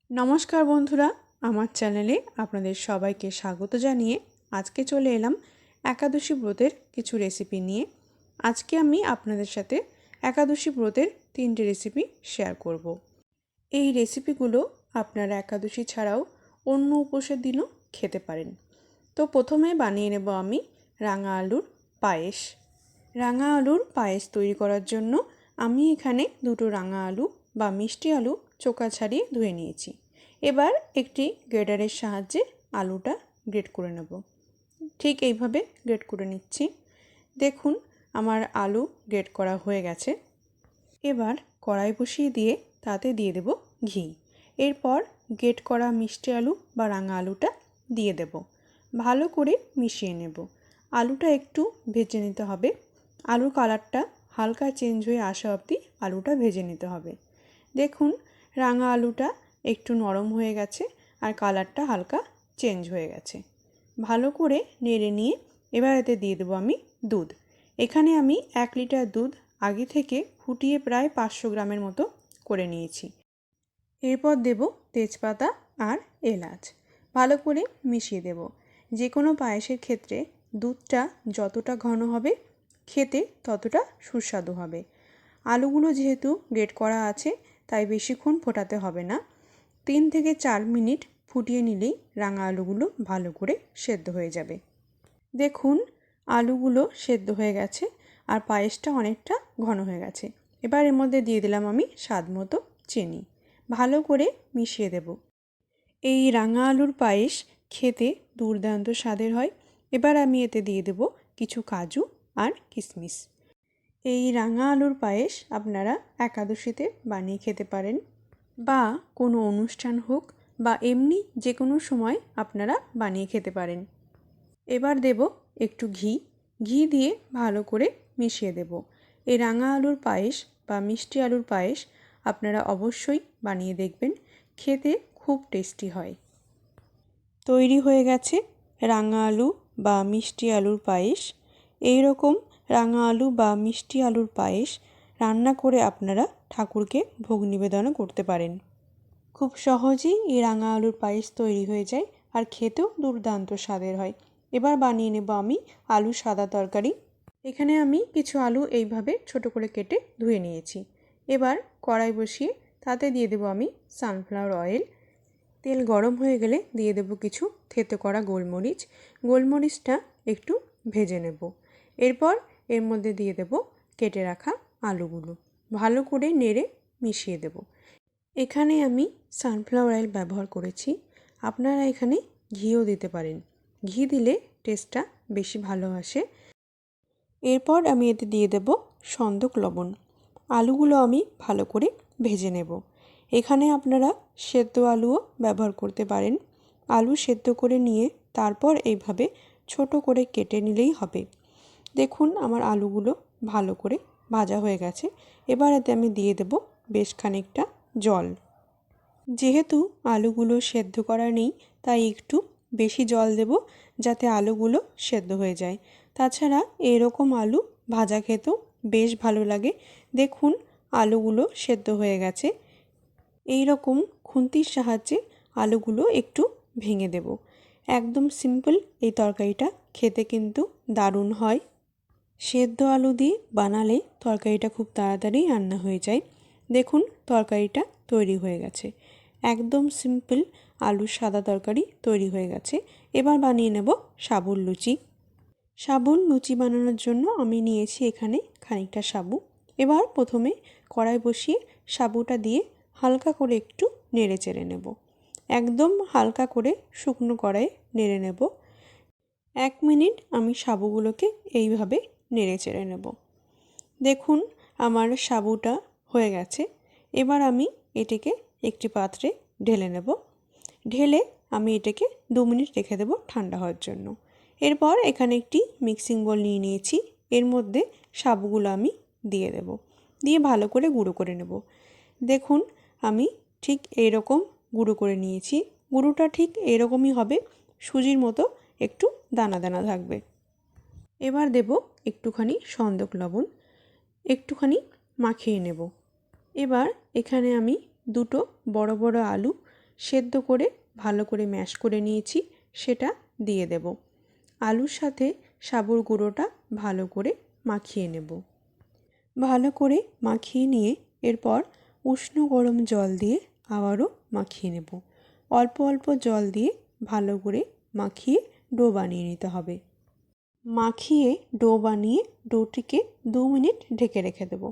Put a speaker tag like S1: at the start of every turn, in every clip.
S1: নমস্কার বন্ধুরা, আমার চ্যানেলে আপনাদের সবাইকে স্বাগত জানিয়ে আজকে চলে এলাম একাদশী ব্রতের কিছু রেসিপি নিয়ে। আজকে আমি আপনাদের সাথে একাদশী ব্রতের 3টে রেসিপি শেয়ার করব। এই রেসিপিগুলো আপনারা একাদশী ছাড়াও অন্য উপোসের দিনও খেতে পারেন। তো প্রথমে বানিয়ে নেব আমি রাঙা আলুর পায়েস। রাঙা আলুর পায়েস তৈরি করার জন্য আমি এখানে 2টো রাঙা আলু বা মিষ্টি আলু চোকা ছাড়িয়ে ধুয়ে নিয়েছি। এবার একটি গ্রেটারের সাহায্যে আলুটা গ্রেট করে নেব। ঠিক এইভাবে গ্রেট করে নিচ্ছি। দেখুন আমার আলু গ্রেট করা হয়ে গেছে। এবার কড়াই বসিয়ে দিয়ে তাতে দিয়ে দেব ঘি। এরপর গ্রেট করা মিষ্টি আলু বা রাঙা আলুটা দিয়ে দেব। ভালো করে মিশিয়ে নেব। আলুটা একটু ভেজে নিতে হবে। আলুর কালারটা হালকা চেঞ্জ হয়ে আসা অবধি আলুটা ভেজে নিতে হবে। দেখুন রাঙা আলুটা একটু নরম হয়ে গেছে আর কালারটা হালকা চেঞ্জ হয়ে গেছে। ভালো করে নেড়ে নিয়ে এবার এতে দিয়ে দেবো আমি দুধ। এখানে আমি 1 লিটার দুধ আগে থেকে ফুটিয়ে প্রায় 500 গ্রামের মতো করে নিয়েছি। এরপর দেব তেজপাতা আর এলাচ। ভালো করে মিশিয়ে দেব। যে কোনো পায়েসের ক্ষেত্রে দুধটা যতটা ঘন হবে খেতে ততটা সুস্বাদু হবে। আলুগুলো যেহেতু গ্রেট করা আছে তাই বেশিক্ষণ ফোটাতে হবে না। 3 থেকে 4 মিনিট ফুটিয়ে নিলেই রাঙা আলুগুলো ভালো করে সেদ্ধ হয়ে যাবে। দেখুন আলুগুলো সেদ্ধ হয়ে গেছে আর পায়েসটা অনেকটা ঘন হয়ে গেছে। এবার এর মধ্যে দিয়ে দিলাম আমি স্বাদ মতো চিনি। ভালো করে মিশিয়ে দেব। এই রাঙা আলুর পায়েস খেতে দুর্দান্ত স্বাদের হয়। এবার আমি এতে দিয়ে দেব কিছু কাজু আর কিশমিশ। এই রাঙা আলুর পায়েস আপনারা একাদশীতে বানিয়ে খেতে পারেন বা কোনো অনুষ্ঠান হোক বা এমনি যে কোনো সময় আপনারা বানিয়ে খেতে পারেন। এবার দেব একটু ঘি। ঘি দিয়ে ভালো করে মিশিয়ে দেব। এই রাঙা আলুর পায়েস বা মিষ্টি আলুর পায়েস আপনারা অবশ্যই বানিয়ে দেখবেন। খেতে খুব টেস্টি হয়। তৈরি হয়ে গেছে রাঙা আলু বা মিষ্টি আলুর পায়েস। এই রকম রাঙা আলু বা মিষ্টি আলুর পায়েস রান্না করে আপনারা ঠাকুরকে ভোগ নিবেদনও করতে পারেন। খুব সহজেই এই রাঙা আলুর পায়েস তৈরি হয়ে যায় আর খেতেও দুর্দান্ত স্বাদের হয়। এবার বানিয়ে নেব আমি আলু সাদা তরকারি। এখানে আমি কিছু আলু এইভাবে ছোট করে কেটে ধুয়ে নিয়েছি। এবার কড়াই বসিয়ে তাতে দিয়ে দেব আমি সানফ্লাওয়ার অয়েল। তেল গরম হয়ে গেলে দিয়ে দেব কিছু থেতো করা গোলমরিচ। গোলমরিচটা একটু ভেজে নেব। এরপর এর মধ্যে দিয়ে দেব কেটে রাখা আলুগুলো। ভালো করে নেড়ে মিশিয়ে দেব। এখানে আমি সানফ্লাওয়ার অয়েল ব্যবহার করেছি। আপনারা এখানে ঘিও দিতে পারেন। ঘি দিলে টেস্টটা বেশি ভালো আসে। এরপর আমি এতে দিয়ে দেব সন্দক লবণ। আলুগুলো আমি ভালো করে ভেজে নেব। এখানে আপনারা সেদ্ধ আলুও ব্যবহার করতে পারেন। আলু সেদ্ধ করে নিয়ে তারপর এইভাবে ছোট করে কেটে নিলেই হবে। দেখুন আমার আলুগুলো ভালো করে ভাজা হয়ে গেছে। এবার এতে আমি দিয়ে দেব বেশ খানিকটা জল। যেহেতু আলুগুলো সেদ্ধ করা নেই তাই একটু বেশি জল দেব যাতে আলুগুলো সেদ্ধ হয়ে যায়। তাছাড়া এরকম আলু ভাজা খেতেও বেশ ভালো লাগে। দেখুন আলুগুলো সেদ্ধ হয়ে গেছে। এই রকম খুন্তির সাহায্যে আলুগুলো একটু ভেঙে দেব। একদম সিম্পল এই তরকারিটা খেতে কিন্তু দারুণ হয়। সেদ্ধ আলু দিয়ে বানালে তরকারিটা খুব তাড়াতাড়ি রান্না হয়ে যায়। দেখুন তরকারিটা তৈরি হয়ে গেছে। একদম সিম্পল আলুর সাদা তরকারি তৈরি হয়ে গেছে। এবার বানিয়ে নেব সাবুর লুচি। সাবুর লুচি বানানোর জন্য আমি নিয়েছি এখানে খানিকটা সাবু। এবার প্রথমে কড়াই বসিয়ে সাবুটা দিয়ে হালকা করে একটু নেড়ে চেড়ে নেব। একদম হালকা করে শুকনো কড়াইয়ে নেড়ে নেব। 1 মিনিট আমি সাবুগুলোকে এইভাবে নেড়ে চেড়ে নেব। দেখুন আমার সাবুটা হয়ে গেছে। এবার আমি এটাকে একটি পাত্রে ঢেলে নেব। ঢেলে আমি এটাকে 2 মিনিট রেখে দেব ঠান্ডা হওয়ার জন্য। এরপর এখানে একটি মিক্সিং বোল নিয়ে নিয়েছি। এর মধ্যে সাবুগুলো আমি দিয়ে দেব। দিয়ে ভালো করে গুঁড়ো করে নেব। দেখুন আমি ঠিক এরকম গুঁড়ো করে নিয়েছি। গুঁড়োটা ঠিক এরকমই হবে, সুজির মতো একটু দানা দানা থাকবে। এবার দেব একটুখানি সন্দক লবণ, একটুখানি মাখিয়ে নেব। এবার এখানে আমি 2টো বড় বড় আলু সেদ্ধ করে ভালো করে ম্যাশ করে নিয়েছি সেটা দিয়ে দেব। আলুর সাথে সাবুর গুঁড়োটা ভালো করে মাখিয়ে নেব। ভালো করে মাখিয়ে নিয়ে এরপর উষ্ণ গরম জল দিয়ে আবারও মাখিয়ে নেব। অল্প অল্প জল দিয়ে ভালো করে মাখিয়ে ডো বানিয়ে নিতে হবে। মাখিয়ে ডো বানিয়ে ডোটিকে 2 মিনিট ঢেকে রেখে দেব।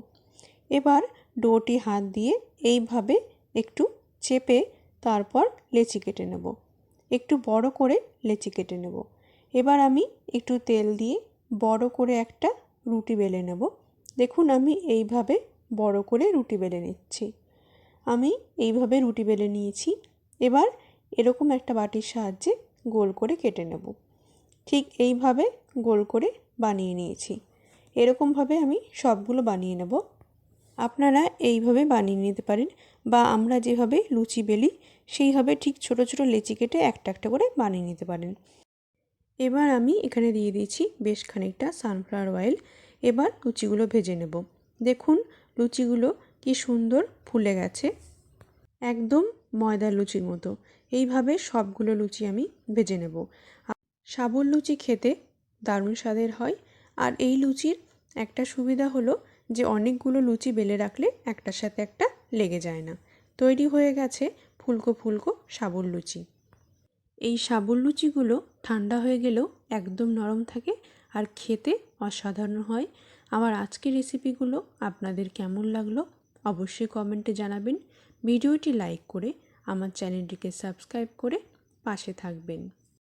S1: এবার ডোটি হাত দিয়ে এইভাবে একটু চেপে তারপর লেচি কেটে নেব। একটু বড় করে লেচি কেটে নেব। এবার আমি একটু তেল দিয়ে বড় করে একটা রুটি বেলে নেব। দেখুন আমি এইভাবে বড় করে রুটি বেলে নিচ্ছি। আমি এইভাবে রুটি বেলে নিয়েছি। এবার এরকম একটা বাটির সাহায্যে গোল করে কেটে নেব। ঠিক এইভাবে গোল করে বানিয়ে নিয়েছি। এরকমভাবে আমি সবগুলো বানিয়ে নেব। আপনারা এইভাবে বানিয়ে নিতে পারেন বা আমরা যেভাবে লুচি বেলি সেইভাবে ঠিক ছোট ছোট লেচি কেটে একটা একটা করে বানিয়ে নিতে পারেন। এবার আমি এখানে দিয়ে দিয়েছি বেশ খানিকটা সানফ্লাওয়ার অয়েল। এবার লুচিগুলো ভেজে নেব। দেখুন লুচিগুলো কি সুন্দর ফুলে গেছে, একদম ময়দার লুচির মতো। এইভাবে সবগুলো লুচি আমি ভেজে নেব। সাবুর লুচি খেতে দারুণ স্বাদের হয়। আর এই লুচির একটা সুবিধা হলো যে অনেকগুলো লুচি বেলে রাখলে একটার সাথে একটা লেগে যায় না। তৈরি হয়ে গেছে ফুলকো ফুলকো সাবুর লুচি। এই সাবুর লুচিগুলো ঠান্ডা হয়ে গেলেও একদম নরম থাকে আর খেতে অসাধারণ হয়। আমার আজকের রেসিপিগুলো আপনাদের কেমন লাগলো অবশ্যই কমেন্টে জানাবেন। ভিডিওটি লাইক করে আমার চ্যানেলটিকে সাবস্ক্রাইব করে পাশে থাকবেন।